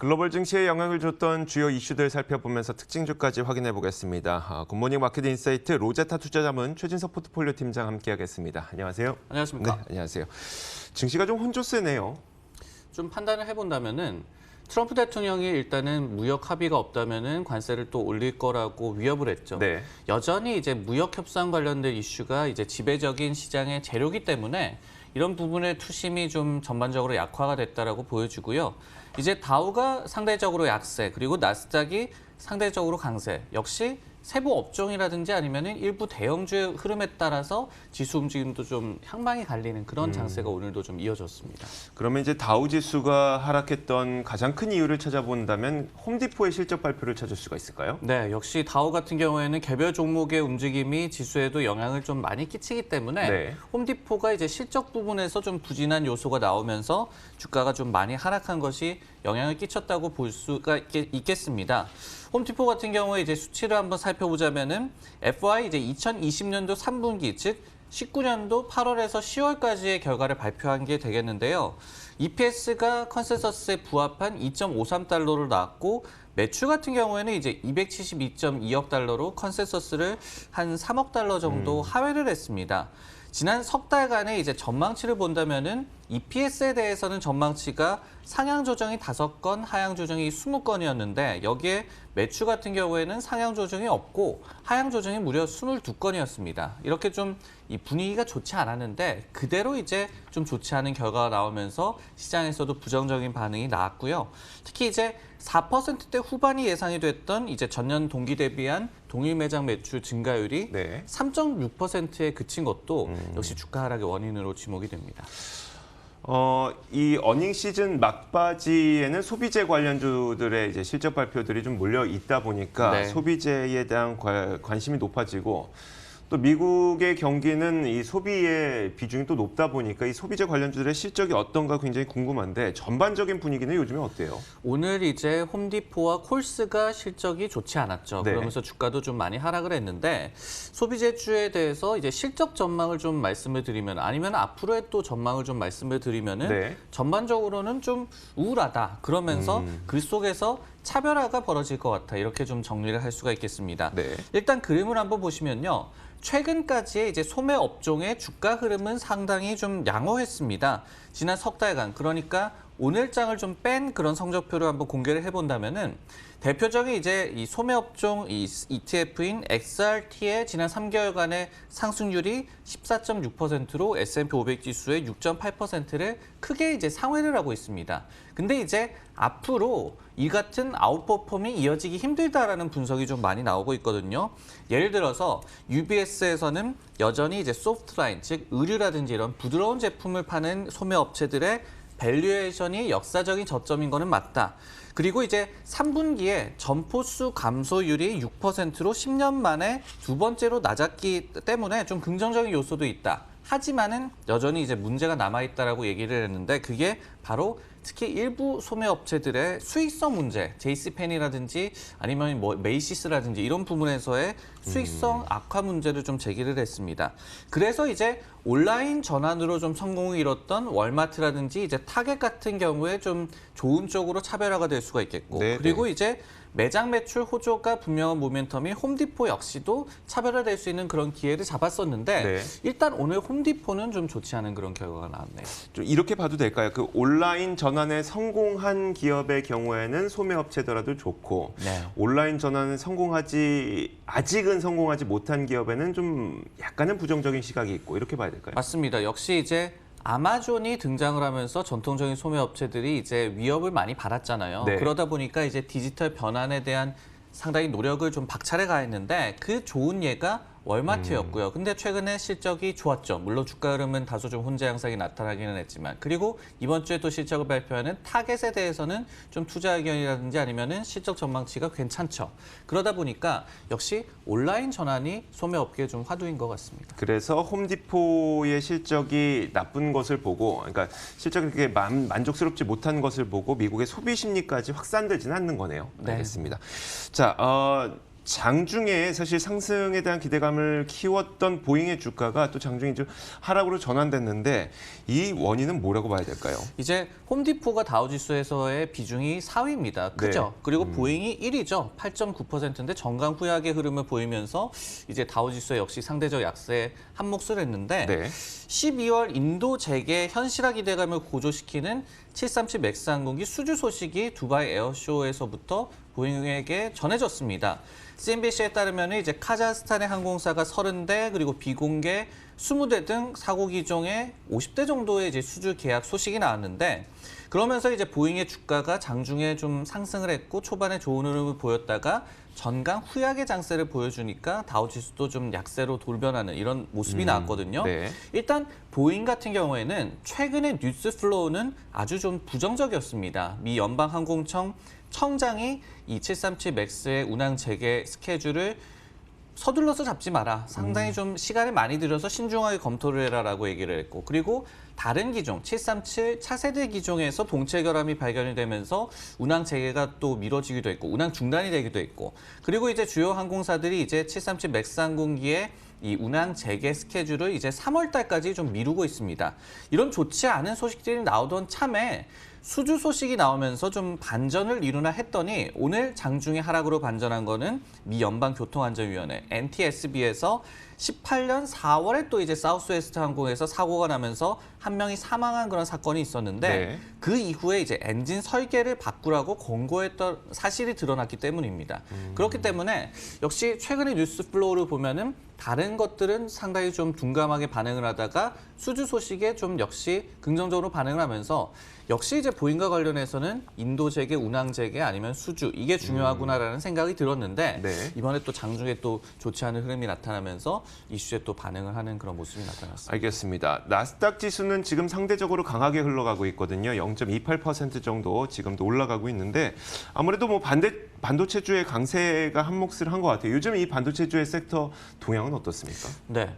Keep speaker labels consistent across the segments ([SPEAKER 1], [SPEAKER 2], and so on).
[SPEAKER 1] 글로벌 증시에 영향을 줬던 주요 이슈들 살펴보면서 특징주까지 확인해 보겠습니다. 굿모닝 마켓 인사이트 로제타 투자자문 최진석 포트폴리오 팀장 함께하겠습니다. 안녕하세요.
[SPEAKER 2] 안녕하십니까.
[SPEAKER 1] 네, 안녕하세요. 증시가 좀 혼조세네요.
[SPEAKER 2] 좀 판단을 해본다면은 트럼프 대통령이 일단은 무역 합의가 없다면은 관세를 또 올릴 거라고 위협을 했죠.
[SPEAKER 1] 네.
[SPEAKER 2] 여전히 이제 무역 협상 관련된 이슈가 이제 지배적인 시장의 재료기 때문에 이런 부분의 투심이 좀 전반적으로 약화가 됐다라고 보여지고요. 이제 다우가 상대적으로 약세, 그리고 나스닥이 상대적으로 강세. 역시 세부 업종이라든지 아니면은 일부 대형주의 흐름에 따라서 지수 움직임도 좀 향방이 갈리는 그런 장세가 오늘도 좀 이어졌습니다.
[SPEAKER 1] 그러면 이제 다우 지수가 하락했던 가장 큰 이유를 찾아본다면 홈디포의 실적 발표를 찾을 수가 있을까요?
[SPEAKER 2] 네, 역시 다우 같은 경우에는 개별 종목의 움직임이 지수에도 영향을 좀 많이 끼치기 때문에
[SPEAKER 1] 네.
[SPEAKER 2] 홈디포가 이제 실적 부분에서 좀 부진한 요소가 나오면서 주가가 좀 많이 하락한 것이 영향을 끼쳤다고 볼 수가 있겠습니다. 홈디포 같은 경우에 이제 수치를 한번 살펴보자면은 FY 이제 2020년도 3분기 즉 19년도 8월에서 10월까지의 결과를 발표한 게 되겠는데요. EPS가 컨센서스에 부합한 2.53달러로 나왔고 매출 같은 경우에는 이제 272.2억 달러로 컨센서스를 한 3억 달러 정도 하회를 했습니다. 지난 석 달간의 이제 전망치를 본다면은 EPS에 대해서는 전망치가 상향 조정이 5건, 하향 조정이 20건이었는데 여기에 매출 같은 경우에는 상향 조정이 없고 하향 조정이 무려 22건이었습니다. 이렇게 좀 이 분위기가 좋지 않았는데 그대로 이제 좀 좋지 않은 결과가 나오면서 시장에서도 부정적인 반응이 나왔고요. 특히 이제 4%대 후반이 예상이 됐던 이제 전년 동기 대비한 동일 매장 매출 증가율이
[SPEAKER 1] 네.
[SPEAKER 2] 3.6%에 그친 것도 역시 주가 하락의 원인으로 지목이 됩니다.
[SPEAKER 1] 이 어닝 시즌 막바지에는 소비재 관련주들의 이제 실적 발표들이 좀 몰려 있다 보니까
[SPEAKER 2] 네.
[SPEAKER 1] 소비재에 대한 관심이 높아지고 또 미국의 경기는 이 소비의 비중이 또 높다 보니까 이 소비재 관련주들의 실적이 어떤가 굉장히 궁금한데 전반적인 분위기는 요즘에 어때요?
[SPEAKER 2] 오늘 이제 홈디포와 콜스가 실적이 좋지 않았죠.
[SPEAKER 1] 네.
[SPEAKER 2] 그러면서 주가도 좀 많이 하락을 했는데 소비재주에 대해서 이제 실적 전망을 좀 말씀을 드리면 아니면 앞으로의 또 전망을 좀 말씀을 드리면은
[SPEAKER 1] 네.
[SPEAKER 2] 전반적으로는 좀 우울하다. 그러면서 그 속에서 차별화가 벌어질 것 같아. 이렇게 좀 정리를 할 수가 있겠습니다.
[SPEAKER 1] 네.
[SPEAKER 2] 일단 그림을 한번 보시면요. 최근까지의 이제 소매 업종의 주가 흐름은 상당히 좀 양호했습니다. 지난 석 달간, 그러니까 오늘장을 좀 뺀 그런 성적표를 한번 공개를 해본다면은 대표적인 이제 이 소매 업종 이 ETF인 XRT의 지난 3개월간의 상승률이 14.6%로 S&P 500 지수의 6.8%를 크게 이제 상회를 하고 있습니다. 근데 이제 앞으로 이 같은 아웃퍼폼이 이어지기 힘들다라는 분석이 좀 많이 나오고 있거든요. 예를 들어서 UBS에서는 여전히 이제 소프트라인, 즉 의류라든지 이런 부드러운 제품을 파는 소매 업체들의 밸류에이션이 역사적인 저점인 거는 맞다. 그리고 이제 3분기에 점포수 감소율이 6%로 10년 만에 두 번째로 낮았기 때문에 좀 긍정적인 요소도 있다. 하지만은 여전히 이제 문제가 남아있다라고 얘기를 했는데 그게 바로 특히 일부 소매 업체들의 수익성 문제, 제이씨펜이라든지 아니면 뭐 메이시스라든지 이런 부분에서의 수익성 악화 문제를 좀 제기를 했습니다. 그래서 이제 온라인 전환으로 좀 성공을 이뤘던 월마트라든지 이제 타겟 같은 경우에 좀 좋은 쪽으로 차별화가 될 수가 있겠고,
[SPEAKER 1] 네,
[SPEAKER 2] 그리고
[SPEAKER 1] 네.
[SPEAKER 2] 이제 매장 매출 호조가 분명한 모멘텀이 홈디포 역시도 차별화될 수 있는 그런 기회를 잡았었는데
[SPEAKER 1] 네.
[SPEAKER 2] 일단 오늘 홈디포는 좀 좋지 않은 그런 결과가 나왔네요.
[SPEAKER 1] 좀 이렇게 봐도 될까요? 그 온라인 전환에 성공한 기업의 경우에는 소매업체더라도 좋고
[SPEAKER 2] 네.
[SPEAKER 1] 온라인 전환은 아직은 성공하지 못한 기업에는 좀 약간은 부정적인 시각이 있고 이렇게 봐야 될까요?
[SPEAKER 2] 맞습니다. 역시 이제 아마존이 등장을 하면서 전통적인 소매 업체들이 이제 위협을 많이 받았잖아요.
[SPEAKER 1] 네.
[SPEAKER 2] 그러다 보니까 이제 디지털 변환에 대한 상당히 노력을 좀 박차를 가했는데 그 좋은 예가 월마트였고요. 근데 최근에 실적이 좋았죠. 물론 주가 흐름은 다소 좀 혼재 양상이 나타나기는 했지만. 그리고 이번 주에 또 실적을 발표하는 타겟에 대해서는 좀 투자 의견이라든지 아니면은 실적 전망치가 괜찮죠. 그러다 보니까 역시 온라인 전환이 소매업계의 좀 화두인 것 같습니다.
[SPEAKER 1] 그래서 홈디포의 실적이 나쁜 것을 보고, 그러니까 실적이 그렇게 만족스럽지 못한 것을 보고 미국의 소비 심리까지 확산되지는 않는 거네요.
[SPEAKER 2] 네.
[SPEAKER 1] 알겠습니다. 자, 장중에 사실 상승에 대한 기대감을 키웠던 보잉의 주가가 또 장중에 좀 하락으로 전환됐는데 이 원인은 뭐라고 봐야 될까요?
[SPEAKER 2] 이제 홈디포가 다우지수에서의 비중이 4위입니다. 그죠?
[SPEAKER 1] 네.
[SPEAKER 2] 그리고 보잉이 1위죠. 8.9%인데 정강 후약의 흐름을 보이면서 이제 다우지수에 역시 상대적 약세에 한몫을 했는데
[SPEAKER 1] 네.
[SPEAKER 2] 12월 인도 재계 현실화 기대감을 고조시키는 737 맥스 항공기 수주 소식이 두바이 에어쇼에서부터 보잉에게 전해졌습니다. CNBC에 따르면 이제 카자흐스탄의 항공사가 30대 그리고 비공개 20대 등 사고 기종의 50대 정도의 이제 수주 계약 소식이 나왔는데 그러면서 이제 보잉의 주가가 장중에 좀 상승을 했고 초반에 좋은 흐름을 보였다가 전강 후약의 장세를 보여주니까 다우지수도 좀 약세로 돌변하는 이런 모습이 나왔거든요.
[SPEAKER 1] 네.
[SPEAKER 2] 일단 보잉 같은 경우에는 최근의 뉴스 플로우는 아주 좀 부정적이었습니다. 미 연방항공청 청장이 이 737 맥스의 운항 재개 스케줄을 서둘러서 잡지 마라. 상당히 좀 시간을 많이 들여서 신중하게 검토를 해라라고 얘기를 했고 그리고 다른 기종 737 차세대 기종에서 동체 결함이 발견이 되면서 운항 재개가 또 미뤄지기도 했고 운항 중단이 되기도 했고 그리고 이제 주요 항공사들이 이제 737 맥스 항공기의 이 운항 재개 스케줄을 이제 3월 달까지 좀 미루고 있습니다. 이런 좋지 않은 소식들이 나오던 참에 수주 소식이 나오면서 좀 반전을 이루나 했더니 오늘 장중에 하락으로 반전한 거는 미 연방교통안전위원회 NTSB에서 18년 4월에 또 이제 사우스웨스트 항공에서 사고가 나면서 한 명이 사망한 그런 사건이 있었는데
[SPEAKER 1] 네.
[SPEAKER 2] 그 이후에 이제 엔진 설계를 바꾸라고 권고했던 사실이 드러났기 때문입니다. 그렇기 때문에 역시 최근의 뉴스 플로우를 보면은 다른 것들은 상당히 좀 둔감하게 반응을 하다가 수주 소식에 좀 역시 긍정적으로 반응을 하면서 역시 이제 보잉과 관련해서는 인도 재개, 운항 재개 아니면 수주 이게 중요하구나라는 생각이 들었는데
[SPEAKER 1] 네.
[SPEAKER 2] 이번에 또 장중에 또 좋지 않은 흐름이 나타나면서 이슈에 또 반응을 하는 그런 모습이 나타났습니다.
[SPEAKER 1] 알겠습니다. 나스닥 지수는 지금 상대적으로 강하게 흘러가고 있거든요. 0.28% 정도 지금도 올라가고 있는데 아무래도 뭐 반도체주의 강세가 한몫을 한 것 같아요. 요즘 이 반도체주의 섹터 동향은 어떻습니까?
[SPEAKER 2] 네.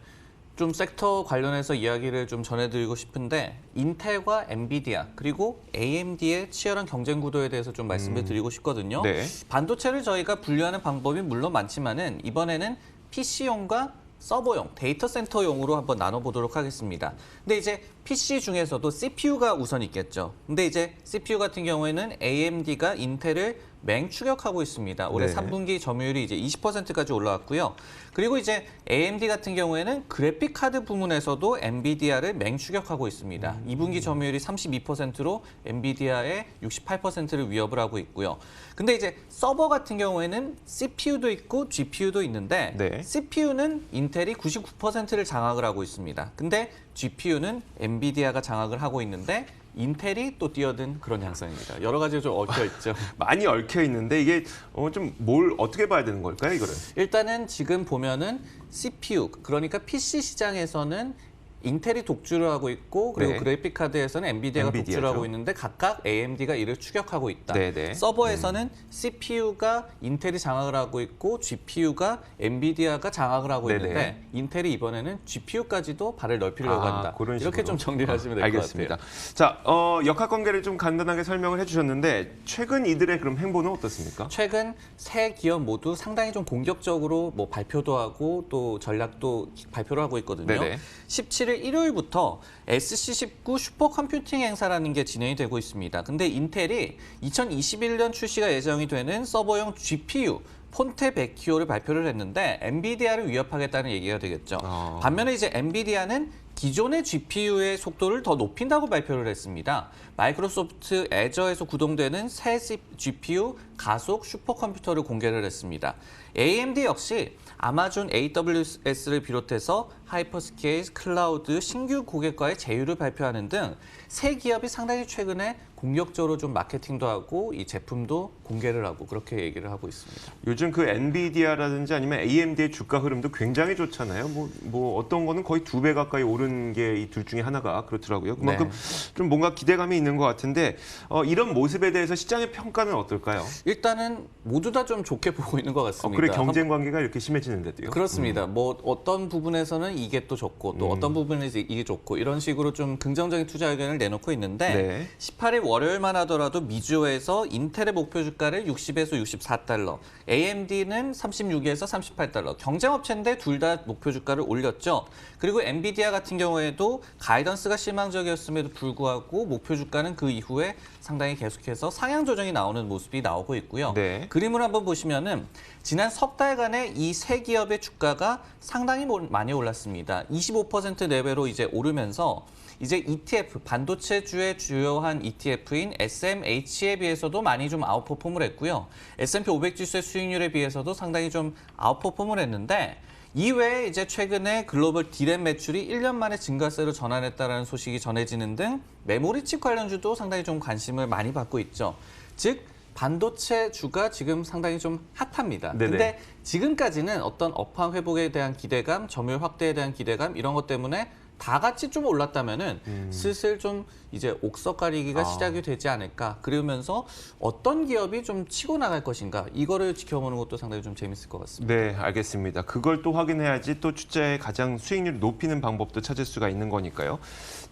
[SPEAKER 2] 좀 섹터 관련해서 이야기를 좀 전해드리고 싶은데 인텔과 엔비디아 그리고 AMD의 치열한 경쟁 구도에 대해서 좀 말씀을 드리고 싶거든요.
[SPEAKER 1] 네.
[SPEAKER 2] 반도체를 저희가 분류하는 방법이 물론 많지만은 이번에는 PC용과 서버용, 데이터 센터용으로 한번 나눠보도록 하겠습니다. 근데 이제 PC 중에서도 CPU가 우선 있겠죠. 근데 이제 CPU 같은 경우에는 AMD가 인텔을 맹추격하고 있습니다. 올해
[SPEAKER 1] 네.
[SPEAKER 2] 3분기 점유율이 이제 20%까지 올라왔고요. 그리고 이제 AMD 같은 경우에는 그래픽 카드 부문에서도 엔비디아를 맹추격하고 있습니다. 2분기 점유율이 32%로 엔비디아의 68%를 위협을 하고 있고요. 근데 이제 서버 같은 경우에는 CPU도 있고 GPU도 있는데
[SPEAKER 1] 네.
[SPEAKER 2] CPU는 인텔이 99%를 장악을 하고 있습니다. 근데 GPU는 엔비디아가 장악을 하고 있는데 인텔이 또 뛰어든 그런 양상입니다. 여러 가지로 좀 얽혀 있죠.
[SPEAKER 1] 많이 얽혀 있는데 이게 좀 뭘 어떻게 봐야 되는 걸까요, 이거를?
[SPEAKER 2] 일단은 지금 보면은 CPU, 그러니까 PC 시장에서는 인텔이 독주를 하고 있고 그리고
[SPEAKER 1] 네.
[SPEAKER 2] 그래픽 카드에서는 엔비디아가
[SPEAKER 1] 엔비디아죠.
[SPEAKER 2] 독주를 하고 있는데 각각 AMD가 이를 추격하고 있다.
[SPEAKER 1] 네네.
[SPEAKER 2] 서버에서는 CPU가 인텔이 장악을 하고 있고 GPU가 엔비디아가 장악을 하고
[SPEAKER 1] 네네.
[SPEAKER 2] 있는데 인텔이 이번에는 GPU까지도 발을 넓히려고 한다.
[SPEAKER 1] 그런
[SPEAKER 2] 이렇게
[SPEAKER 1] 식으로.
[SPEAKER 2] 좀 정리를 하시면 될 것
[SPEAKER 1] 알겠습니다.
[SPEAKER 2] 같아요.
[SPEAKER 1] 자, 역학 관계를 좀 간단하게 설명을 해주셨는데 최근 이들의 그럼 행보는 어떻습니까?
[SPEAKER 2] 최근 세 기업 모두 상당히 좀 공격적으로 뭐 발표도 하고 또 전략도 발표를 하고 있거든요.
[SPEAKER 1] 네네.
[SPEAKER 2] 17일 일요일부터 SC19 슈퍼컴퓨팅 행사라는 게 진행이 되고 있습니다. 근데 인텔이 2021년 출시가 예정이 되는 서버용 GPU 폰테 베키오를 발표를 했는데 엔비디아를 위협하겠다는 얘기가 되겠죠. 반면에 이제 엔비디아는 기존의 GPU의 속도를 더 높인다고 발표를 했습니다. 마이크로소프트 애저에서 구동되는 새 GPU 가속 슈퍼컴퓨터를 공개를 했습니다. AMD 역시 아마존 AWS를 비롯해서 하이퍼스케일, 클라우드, 신규 고객과의 제휴를 발표하는 등 세 기업이 상당히 최근에 공격적으로 좀 마케팅도 하고 이 제품도 공개를 하고 그렇게 얘기를 하고 있습니다.
[SPEAKER 1] 요즘 그 엔비디아라든지 아니면 AMD의 주가 흐름도 굉장히 좋잖아요. 뭐 어떤 거는 거의 2배 가까이 오른 게 이 둘 중에 하나가 그렇더라고요. 그만큼 좀 뭔가 기대감이 있는 것 같은데 이런 모습에 대해서 시장의 평가는 어떨까요?
[SPEAKER 2] 일단은 모두 다 좀 좋게 보고 있는 것 같습니다.
[SPEAKER 1] 그래 경쟁 관계가 이렇게 심해지는데도요.
[SPEAKER 2] 그렇습니다. 뭐 어떤 부분에서는 이게 또 좋고 또 어떤 부분에서 이게 좋고 이런 식으로 좀 긍정적인 투자 의견을 내놓고 있는데
[SPEAKER 1] 네.
[SPEAKER 2] 18일 월요일만 하더라도 미주에서 인텔의 목표 주가를 60에서 64달러, AMD는 36에서 38달러. 경쟁업체인데 둘 다 목표 주가를 올렸죠. 그리고 엔비디아 같은 경우에도 가이던스가 실망적이었음에도 불구하고 목표 주가는 그 이후에 상당히 계속해서 상향 조정이 나오는 모습이 나오고 있고요.
[SPEAKER 1] 네.
[SPEAKER 2] 그림을 한번 보시면은 지난 석 달간의 이 세 기업의 주가가 상당히 많이 올랐습니다. 25% 레벨로 이제 오르면서 이제 ETF, 반도체주의 주요한 ETF인 SMH에 비해서도 많이 좀 아웃퍼폼을 했고요. S&P 500 지수의 수익률에 비해서도 상당히 좀 아웃퍼폼을 했는데 이외에 이제 최근에 글로벌 디램 매출이 1년 만에 증가세로 전환했다라는 소식이 전해지는 등 메모리 칩 관련주도 상당히 좀 관심을 많이 받고 있죠. 즉 반도체주가 지금 상당히 좀 핫합니다.
[SPEAKER 1] 네네.
[SPEAKER 2] 근데 지금까지는 어떤 업황 회복에 대한 기대감, 점유율 확대에 대한 기대감 이런 것 때문에 다 같이 좀 올랐다면은 슬슬 좀 이제 옥석 가리기가 시작이 되지 않을까. 그러면서 어떤 기업이 좀 치고 나갈 것인가 이거를 지켜보는 것도 상당히 좀 재밌을 것 같습니다.
[SPEAKER 1] 네, 알겠습니다. 그걸 또 확인해야지 또 투자의 가장 수익률을 높이는 방법도 찾을 수가 있는 거니까요.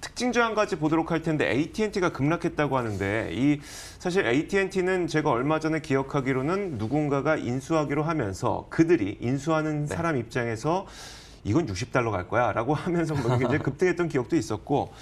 [SPEAKER 1] 특징주 한 가지 보도록 할 텐데 AT&T가 급락했다고 하는데 이 사실 AT&T는 제가 얼마 전에 기억하기로는 누군가가 인수하기로 하면서 그들이 인수하는 사람 입장에서 이건 60달러 갈 거야 라고 하면서 굉장히 급등했던 기억도 있었고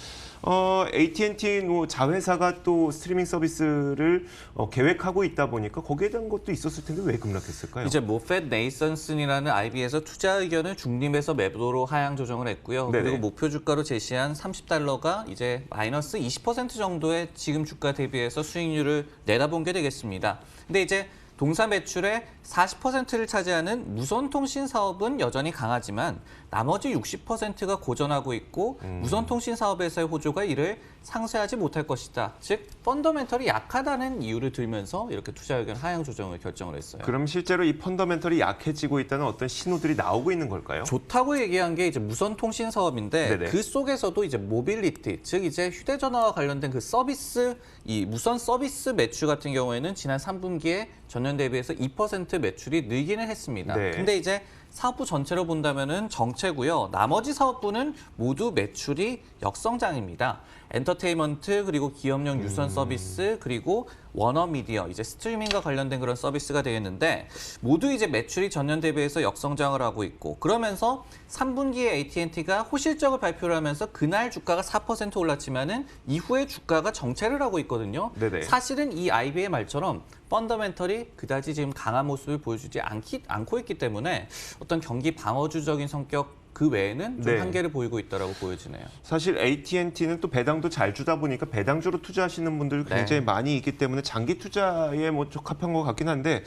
[SPEAKER 1] AT&T 자회사가 또 스트리밍 서비스를 계획하고 있다 보니까 거기에 대한 것도 있었을 텐데 왜 급락했을까요?
[SPEAKER 2] 이제 모펫 네이선슨이라는 IB에서 투자 의견을 중립에서 매도로 하향 조정을 했고요.
[SPEAKER 1] 네네.
[SPEAKER 2] 그리고 목표 주가로 제시한 30달러가 이제 마이너스 20% 정도의 지금 주가 대비해서 수익률을 내다본 게 되겠습니다. 근데 이제 동사 매출의 40%를 차지하는 무선통신 사업은 여전히 강하지만 나머지 60%가 고전하고 있고 무선통신 사업에서의 호조가 이를 상쇄하지 못할 것이다. 즉 펀더멘털이 약하다는 이유를 들면서 이렇게 투자 의견 하향 조정을 결정을 했어요.
[SPEAKER 1] 그럼 실제로 이 펀더멘털이 약해지고 있다는 어떤 신호들이 나오고 있는 걸까요?
[SPEAKER 2] 좋다고 얘기한 게 이제 무선 통신 사업인데
[SPEAKER 1] 네네.
[SPEAKER 2] 그 속에서도 이제 모빌리티, 즉 이제 휴대전화와 관련된 그 서비스, 이 무선 서비스 매출 같은 경우에는 지난 3분기에 전년 대비해서 2% 매출이 늘기는 했습니다.
[SPEAKER 1] 네.
[SPEAKER 2] 근데 이제 사업부 전체로 본다면은 정체고요. 나머지 사업부는 모두 매출이 역성장입니다. 엔터테인먼트 그리고 기업용 유선 서비스 그리고 워너미디어 이제 스트리밍과 관련된 그런 서비스가 되겠는데 모두 이제 매출이 전년 대비해서 역성장을 하고 있고 그러면서 3분기에 AT&T가 호실적을 발표를 하면서 그날 주가가 4% 올랐지만은 이후에 주가가 정체를 하고 있거든요.
[SPEAKER 1] 네네.
[SPEAKER 2] 사실은 이 IB의 말처럼 펀더멘털이 그다지 지금 강한 모습을 보여주지 않고 있기 때문에 어떤 경기 방어주적인 성격 그 외에는 좀
[SPEAKER 1] 네.
[SPEAKER 2] 한계를 보이고 있다라고 보여지네요.
[SPEAKER 1] 사실 AT&T는 또 배당도 잘 주다 보니까 배당주로 투자하시는 분들 굉장히
[SPEAKER 2] 네.
[SPEAKER 1] 많이 있기 때문에 장기 투자에 뭐 적합한 것 같긴 한데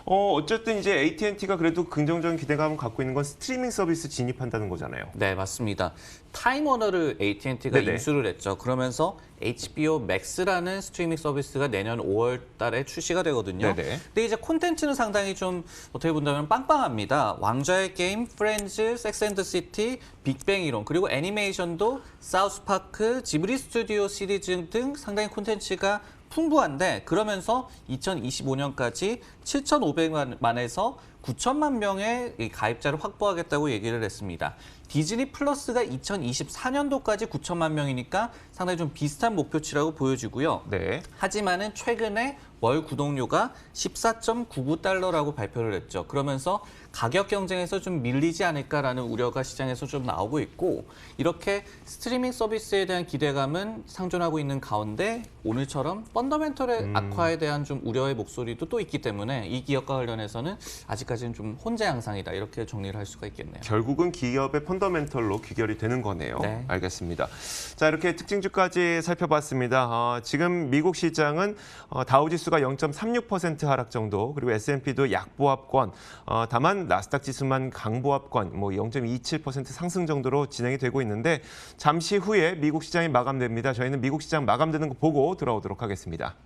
[SPEAKER 1] 어쨌든 이제 AT&T가 그래도 긍정적인 기대감을 갖고 있는 건 스트리밍 서비스 진입한다는 거잖아요.
[SPEAKER 2] 네, 맞습니다. 타임워너를 AT&T가
[SPEAKER 1] 네네.
[SPEAKER 2] 인수를 했죠. 그러면서 HBO Max라는 스트리밍 서비스가 내년 5월 달에 출시가 되거든요.
[SPEAKER 1] 네네.
[SPEAKER 2] 근데 이제 콘텐츠는 상당히 좀 어떻게 본다면 빵빵합니다. 왕좌의 게임, 프렌즈, 섹스 앤드 시티, 빅뱅 이론, 그리고 애니메이션도 사우스파크, 지브리 스튜디오 시리즈 등 상당히 콘텐츠가 풍부한데 그러면서 2025년까지 7,500만에서 9천만 명의 이 가입자를 확보하겠다고 얘기를 했습니다. 디즈니 플러스가 2024년도까지 9천만 명이니까 상당히 좀 비슷한 목표치라고 보여지고요.
[SPEAKER 1] 네.
[SPEAKER 2] 하지만은 최근에 월 구독료가 14.99달러라고 발표를 했죠. 그러면서 가격 경쟁에서 좀 밀리지 않을까라는 우려가 시장에서 좀 나오고 있고 이렇게 스트리밍 서비스에 대한 기대감은 상존하고 있는 가운데 오늘처럼 펀더멘털의 악화에 대한 좀 우려의 목소리도 또 있기 때문에 이 기업과 관련해서는 아직까지는 좀 혼재 양상이다 이렇게 정리를 할 수가 있겠네요.
[SPEAKER 1] 결국은 기업의 펀더멘털로 귀결이 되는 거네요.
[SPEAKER 2] 네.
[SPEAKER 1] 알겠습니다. 자, 이렇게 특징주까지 살펴봤습니다. 지금 미국 시장은 다우지수가 0.36% 하락 정도, 그리고 S&P도 약보합권, 다만 나스닥 지수만 강보합권, 0.27% 상승 정도로 진행이 되고 있는데 잠시 후에 미국 시장이 마감됩니다. 저희는 미국 시장 마감되는 거 보고 돌아오도록 하겠습니다.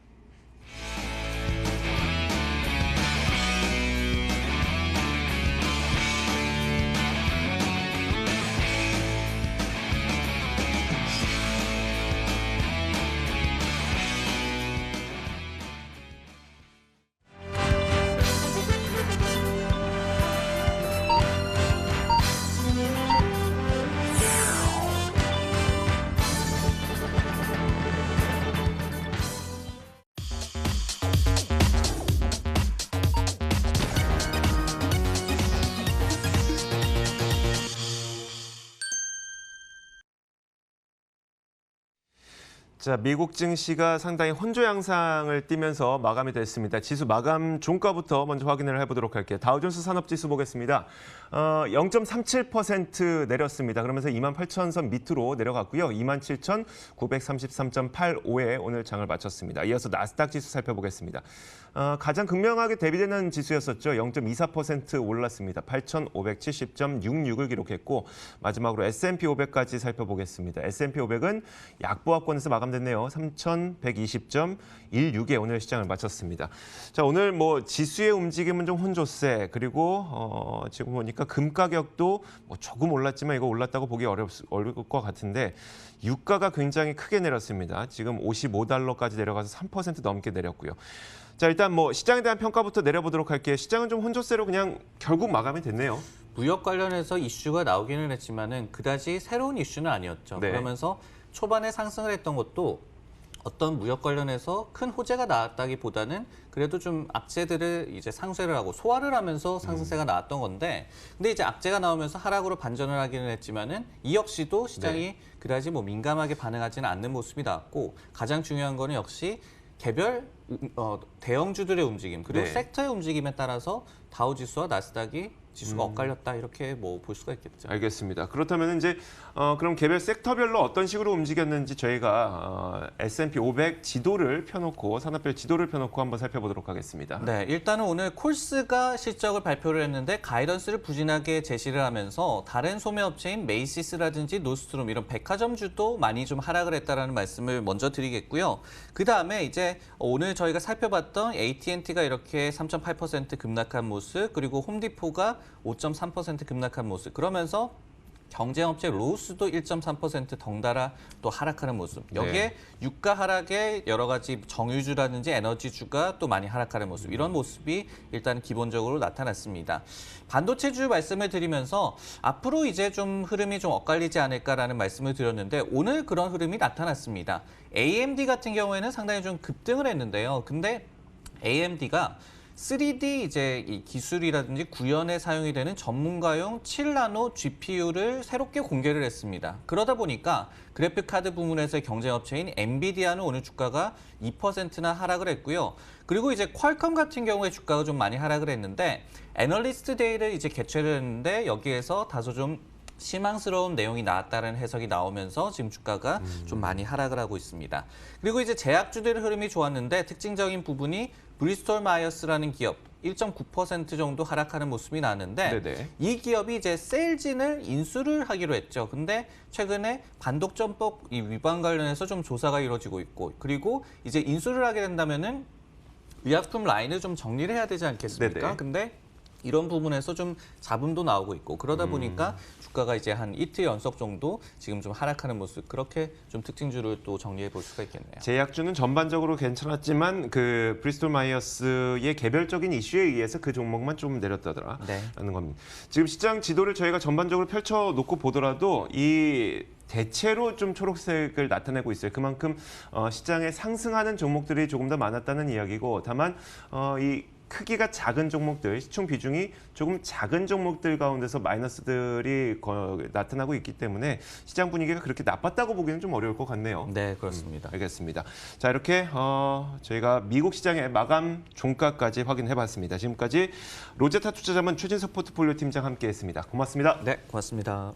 [SPEAKER 1] 자, 미국 증시가 상당히 혼조 양상을 띠면서 마감이 됐습니다. 지수 마감 종가부터 먼저 확인을 해보도록 할게요. 다우존스 산업지수 보겠습니다. 0.37% 내렸습니다. 그러면서 28,000선 밑으로 내려갔고요. 27,933.85에 오늘 장을 마쳤습니다. 이어서 나스닥 지수 살펴보겠습니다. 가장 극명하게 대비되는 지수였었죠. 0.24% 올랐습니다. 8,570.66을 기록했고 마지막으로 S&P 500까지 살펴보겠습니다. S&P 500은 약보합권에서 마감됐네요. 3,120.16에 오늘 시장을 마쳤습니다. 자, 오늘 뭐 지수의 움직임은 좀 혼조세, 그리고 지금 보니까 금 가격도 뭐 조금 올랐지만 이거 올랐다고 보기 어려울 것 같은데 유가가 굉장히 크게 내렸습니다. 지금 $55까지 내려가서 3% 넘게 내렸고요. 자, 일단 뭐 시장에 대한 평가부터 내려보도록 할게요. 시장은 좀 혼조세로 그냥 결국 마감이 됐네요.
[SPEAKER 2] 무역 관련해서 이슈가 나오기는 했지만은 그다지 새로운 이슈는 아니었죠.
[SPEAKER 1] 네.
[SPEAKER 2] 그러면서 초반에 상승을 했던 것도 어떤 무역 관련해서 큰 호재가 나왔다기보다는 그래도 좀 악재들을 이제 상쇄를 하고 소화를 하면서 상승세가 나왔던 건데, 근데 이제 악재가 나오면서 하락으로 반전을 하기는 했지만은 이 역시도 시장이
[SPEAKER 1] 네.
[SPEAKER 2] 그다지 뭐 민감하게 반응하지는 않는 모습이 나왔고, 가장 중요한 거는 역시 개별 대형주들의 움직임 그리고
[SPEAKER 1] 네.
[SPEAKER 2] 섹터의 움직임에 따라서 다우지수와 나스닥이 지수가 엇갈렸다 이렇게 뭐 볼 수가 있겠죠.
[SPEAKER 1] 알겠습니다. 그렇다면 이제 그럼 개별 섹터별로 어떤 식으로 움직였는지 저희가 S&P 500 지도를 펴놓고 산업별 지도를 펴놓고 한번 살펴보도록 하겠습니다.
[SPEAKER 2] 네, 일단은 오늘 콜스가 실적을 발표를 했는데 가이던스를 부진하게 제시를 하면서 다른 소매업체인 메이시스라든지 노스트롬 이런 백화점주도 많이 좀 하락을 했다라는 말씀을 먼저 드리겠고요. 그 다음에 이제 오늘 저희가 살펴봤던 AT&T가 이렇게 3.8% 급락한 모습, 그리고 홈디포가 5.3% 급락한 모습, 그러면서 경쟁업체 로우스도 1.3% 덩달아 또 하락하는 모습. 여기에
[SPEAKER 1] 네.
[SPEAKER 2] 유가 하락에 여러 가지 정유주라든지 에너지주가 또 많이 하락하는 모습. 이런 모습이 일단 기본적으로 나타났습니다. 반도체주 말씀을 드리면서 앞으로 이제 좀 흐름이 좀 엇갈리지 않을까라는 말씀을 드렸는데 오늘 그런 흐름이 나타났습니다. AMD 같은 경우에는 상당히 좀 급등을 했는데요. 근데 AMD가 3D 이제 이 기술이라든지 구현에 사용이 되는 전문가용 7나노 GPU를 새롭게 공개를 했습니다. 그러다 보니까 그래픽 카드 부문에서의 경쟁업체인 엔비디아는 오늘 주가가 2%나 하락을 했고요. 그리고 이제 퀄컴 같은 경우에 주가가 좀 많이 하락을 했는데 애널리스트 데이를 이제 개최를 했는데 여기에서 다소 좀 실망스러운 내용이 나왔다는 해석이 나오면서 지금 주가가 좀 많이 하락을 하고 있습니다. 그리고 이제 제약주들의 흐름이 좋았는데 특징적인 부분이 브리스톨 마이어스라는 기업 1.9% 정도 하락하는 모습이 나왔는데
[SPEAKER 1] 네네.
[SPEAKER 2] 이 기업이 이제 셀진을 인수를 하기로 했죠. 근데 최근에 반독점법 위반 관련해서 좀 조사가 이루어지고 있고, 그리고 이제 인수를 하게 된다면은 의약품 라인을 좀 정리를 해야 되지 않겠습니까?
[SPEAKER 1] 네네.
[SPEAKER 2] 근데 이런 부분에서 좀 잡음도 나오고 있고, 그러다 보니까 주가가 이제 한 이틀 연속 정도 지금 좀 하락하는 모습, 그렇게 좀 특징주를 또 정리해 볼 수가 있겠네요.
[SPEAKER 1] 제약주는 전반적으로 괜찮았지만 그 브리스톨 마이어스의 개별적인 이슈에 의해서 그 종목만 좀 내렸다더라라는
[SPEAKER 2] 네.
[SPEAKER 1] 겁니다. 지금 시장 지도를 저희가 전반적으로 펼쳐놓고 보더라도 이 대체로 좀 초록색을 나타내고 있어요. 그만큼 시장에 상승하는 종목들이 조금 더 많았다는 이야기고, 다만 이 크기가 작은 종목들, 시총 비중이 조금 작은 종목들 가운데서 마이너스들이 나타나고 있기 때문에 시장 분위기가 그렇게 나빴다고 보기는 좀 어려울 것 같네요.
[SPEAKER 2] 네, 그렇습니다.
[SPEAKER 1] 알겠습니다. 자, 이렇게 저희가 미국 시장의 마감 종가까지 확인해봤습니다. 지금까지 로제타 투자자문 최진석 포트폴리오 팀장 함께했습니다. 고맙습니다.
[SPEAKER 2] 네, 고맙습니다.